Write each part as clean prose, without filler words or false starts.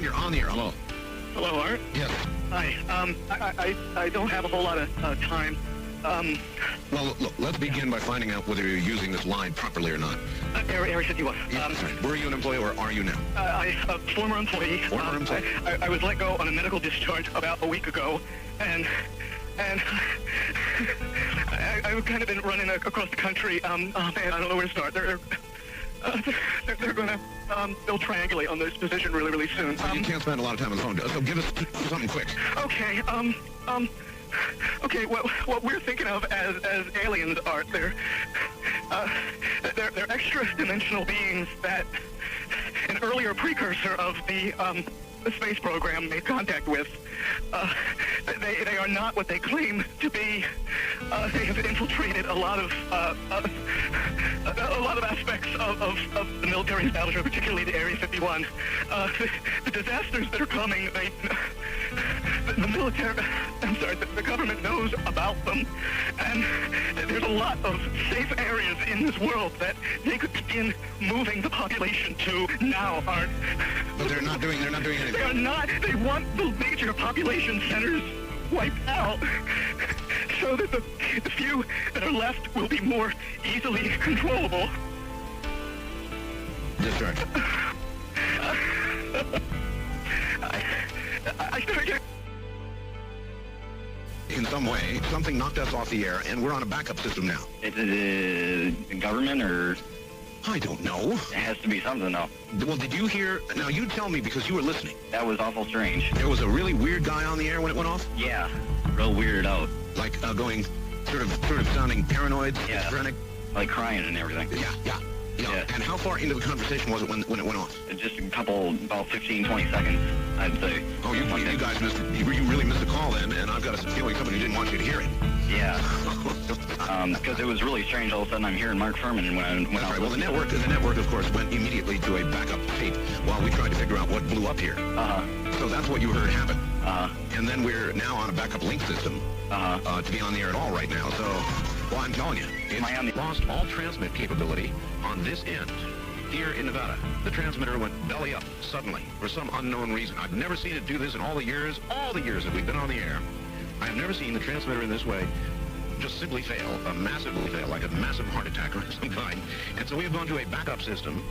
you're on the air. Hello. Hello, Art. Yes. Hi. I don't have a whole lot of time. Well, look, let's begin by finding out whether you're using this line properly or not. Area 51. Sorry. Were you an employee or are you now? A former employee. Former employee? I was let go on a medical discharge about a week ago, and I've kind of been running across the country. Man, I don't know where to start. They're gonna they'll triangulate on this position really soon. You can't spend a lot of time on the phone, so give us something quick. Okay. Okay, what we're thinking of as aliens, Art, they're extra-dimensional beings that an earlier precursor of the space program made contact with. They are not what they claim to be. They have infiltrated a lot of aspects of the military establishment, particularly the Area 51. The disasters that are coming, the military, the government knows about them, and there's a lot of safe areas in this world that they could begin moving the population to now, Art. But they're not doing anything. They are not. They want the major population centers wiped out so that the few that are left will be more easily controllable. Discharge. I figured... In some way, something knocked us off the air, and we're on a backup system now. Is it government or... I don't know. It has to be something, though. Well, did you hear... Now, you tell me because you were listening. That was awful strange. There was a really weird guy on the air when it went off? Yeah, real weirded out. Like, going... Sort of sounding paranoid, schizophrenic? Like crying and everything. Yeah. And how far into the conversation was it when it went off? Just a couple, about 15, 20 seconds, I'd say. Oh, you guys missed... You really missed the call then, and I've got a feeling somebody didn't want you to hear it. Yeah. Because it was really strange. All of a sudden, I'm hearing Mark Furman when I That's right. Well, the network, of course, went immediately to a backup tape while we tried to figure out what blew up here. So that's what you heard happen. And then we're now on a backup link system to be on the air at all right now. So, well, I'm telling you, it's lost all transmit capability on this end. Here in Nevada, the transmitter went belly up suddenly for some unknown reason. I've never seen it do this in all the years that we've been on the air. I have never seen the transmitter in this way just simply fail, massively fail, like a massive heart attack or some kind. And so we have gone to a backup system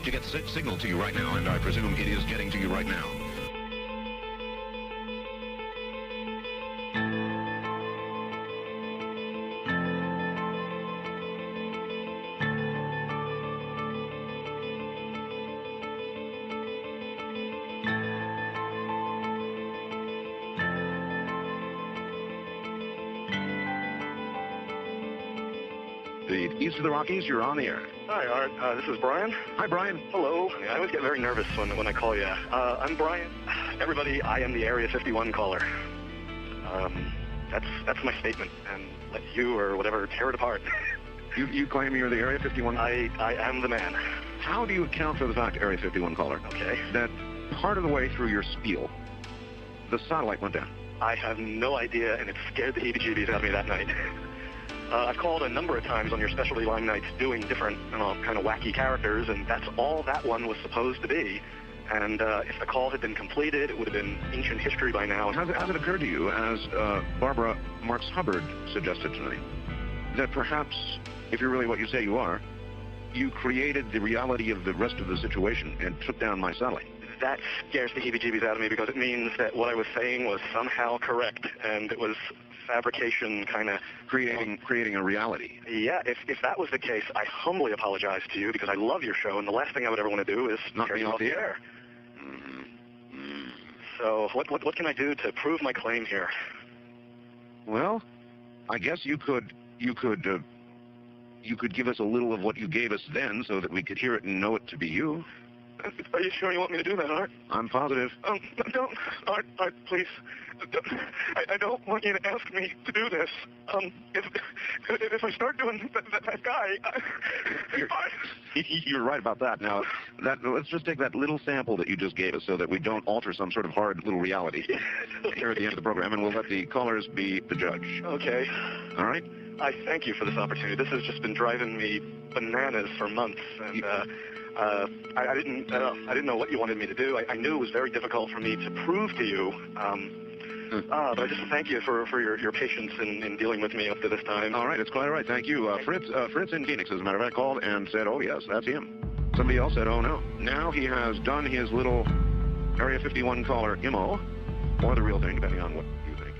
to get signal to you right now, and I presume it is getting to you right now. East of the Rockies, you're on the air. Hi, Art. This is Brian. Hi, Brian. Hello. I always get very nervous when I call you. I'm Brian. Everybody, I am the Area 51 caller. That's my statement, and let you or whatever tear it apart. You claim you're the Area 51? I am the man. How do you account for the fact, Area 51 caller, okay, that part of the way through your spiel, the satellite went down? I have no idea, and it scared the heebie-jeebies out of me that night. I've called a number of times on your specialty line nights doing different, kind of wacky characters, and that's all that one was supposed to be. And if the call had been completed, it would have been ancient history by now. Has it occurred to you, as Barbara Marx Hubbard suggested tonight, that perhaps, if you're really what you say you are, you created the reality of the rest of the situation and took down my satellite? That scares the heebie-jeebies out of me because it means that what I was saying was somehow correct, and it was fabrication, kind of creating a reality. Yeah, if that was the case, I humbly apologize to you because I love your show, and the last thing I would ever want to do is tear you off the air. So what can I do to prove my claim here? Well, I guess you could give us a little of what you gave us then so that we could hear it and know it to be you. Are you sure you want me to do that, Art? I'm positive. Don't, Art, please. I don't want you to ask me to do this. If I start doing that guy... You're right about that. Now, let's just take that little sample that you just gave us so that we don't alter some sort of hard little reality here at the end of the program, and we'll let the callers be the judge. Okay. All right? I thank you for this opportunity. This has just been driving me bananas for months, and I didn't know what you wanted me to do. I knew it was very difficult for me to prove to you. But I just thank you for your patience in dealing with me up to this time. All right, it's quite all right. Thank you. Fritz in Phoenix, as a matter of fact, called and said, oh, yes, that's him. Somebody else said, oh, no. Now he has done his little Area 51 caller IMO, or the real thing, depending on what you think.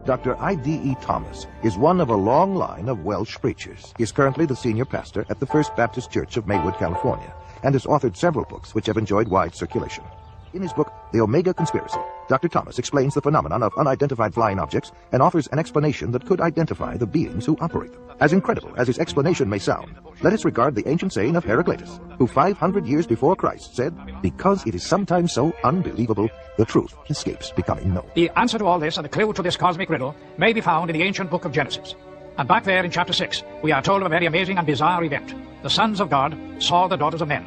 Dr. I.D.E. Thomas is one of a long line of Welsh preachers. He is currently the senior pastor at the First Baptist Church of Maywood, California, and has authored several books which have enjoyed wide circulation. In his book, The Omega Conspiracy, Dr. Thomas explains the phenomenon of unidentified flying objects and offers an explanation that could identify the beings who operate them. As incredible as his explanation may sound, let us regard the ancient saying of Heraclitus, who 500 years before Christ said, "Because it is sometimes so unbelievable, the truth escapes becoming known." The answer to all this and the clue to this cosmic riddle may be found in the ancient book of Genesis. And back there in chapter 6, we are told of a very amazing and bizarre event. The sons of God saw the daughters of men,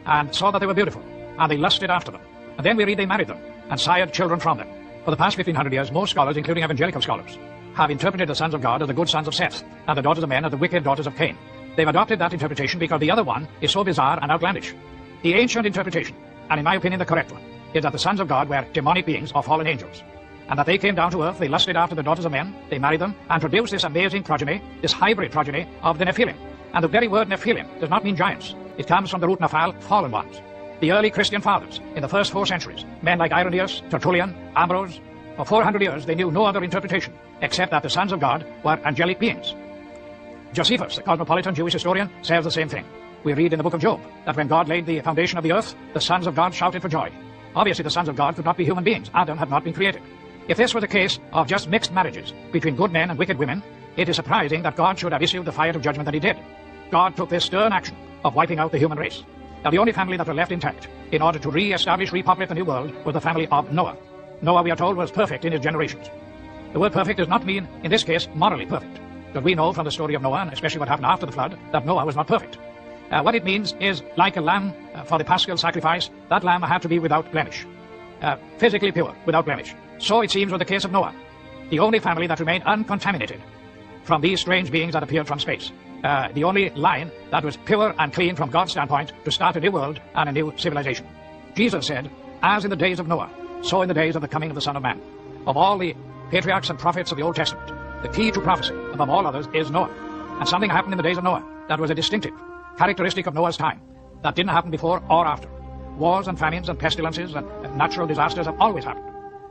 and saw that they were beautiful, and they lusted after them. And then we read they married them, and sired children from them. For the past 1500 years, most scholars, including evangelical scholars, have interpreted the sons of God as the good sons of Seth, and the daughters of men as the wicked daughters of Cain. They've adopted that interpretation because the other one is so bizarre and outlandish. The ancient interpretation, and in my opinion the correct one, is that the sons of God were demonic beings or fallen angels, and that they came down to earth, they lusted after the daughters of men, they married them, and produced this amazing progeny, this hybrid progeny of the Nephilim. And the very word Nephilim does not mean giants. It comes from the root Nephal, fallen ones. The early Christian fathers, in the first 4 centuries, men like Irenaeus, Tertullian, Ambrose, for 400 years they knew no other interpretation except that the sons of God were angelic beings. Josephus, the cosmopolitan Jewish historian, says the same thing. We read in the book of Job that when God laid the foundation of the earth, the sons of God shouted for joy. Obviously the sons of God could not be human beings. Adam had not been created. If this was a case of just mixed marriages between good men and wicked women, it is surprising that God should have issued the fire of judgment that he did. God took this stern action of wiping out the human race. Now the only family that were left intact in order to re-establish, repopulate the new world was the family of Noah. Noah, we are told, was perfect in his generations. The word perfect does not mean, in this case, morally perfect. But we know from the story of Noah, and especially what happened after the flood, that Noah was not perfect. What it means is, like a lamb for the paschal sacrifice, that lamb had to be without blemish. Physically pure, without blemish. So it seems was the case of Noah, the only family that remained uncontaminated from these strange beings that appeared from space. The only line that was pure and clean from God's standpoint to start a new world and a new civilization. Jesus said, as in the days of Noah, so in the days of the coming of the Son of Man. Of all the patriarchs and prophets of the Old Testament, the key to prophecy above all others is Noah. And something happened in the days of Noah that was a distinctive characteristic of Noah's time that didn't happen before or after. Wars and famines and pestilences and natural disasters have always happened.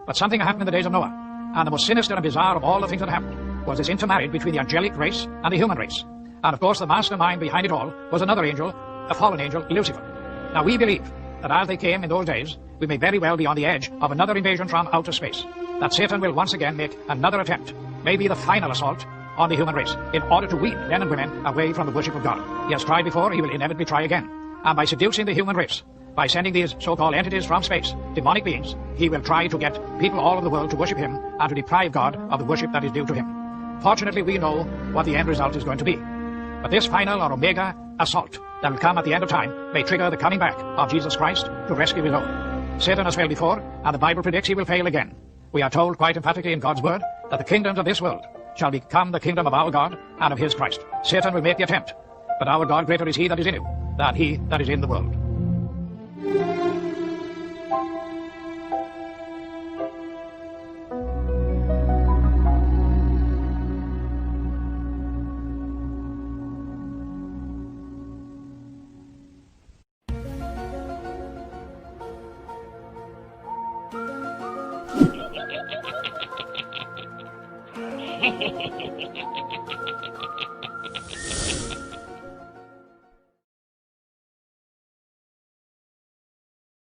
But something happened in the days of Noah, and the most sinister and bizarre of all the things that happened was this intermarriage between the angelic race and the human race. And of course the mastermind behind it all was another angel, a fallen angel, Lucifer. Now we believe that as they came in those days, we may very well be on the edge of another invasion from outer space. That Satan will once again make another attempt, maybe the final assault, on the human race, in order to wean men and women away from the worship of God. He has tried before, he will inevitably try again. And by seducing the human race, by sending these so-called entities from space, demonic beings, he will try to get people all over the world to worship him and to deprive God of the worship that is due to him. Fortunately, we know what the end result is going to be. But this final or omega assault that will come at the end of time may trigger the coming back of Jesus Christ to rescue his own. Satan has failed before, and the Bible predicts he will fail again. We are told quite emphatically in God's word that the kingdoms of this world shall become the kingdom of our God and of his Christ. Satan will make the attempt, but our God greater is he that is in you than he that is in the world.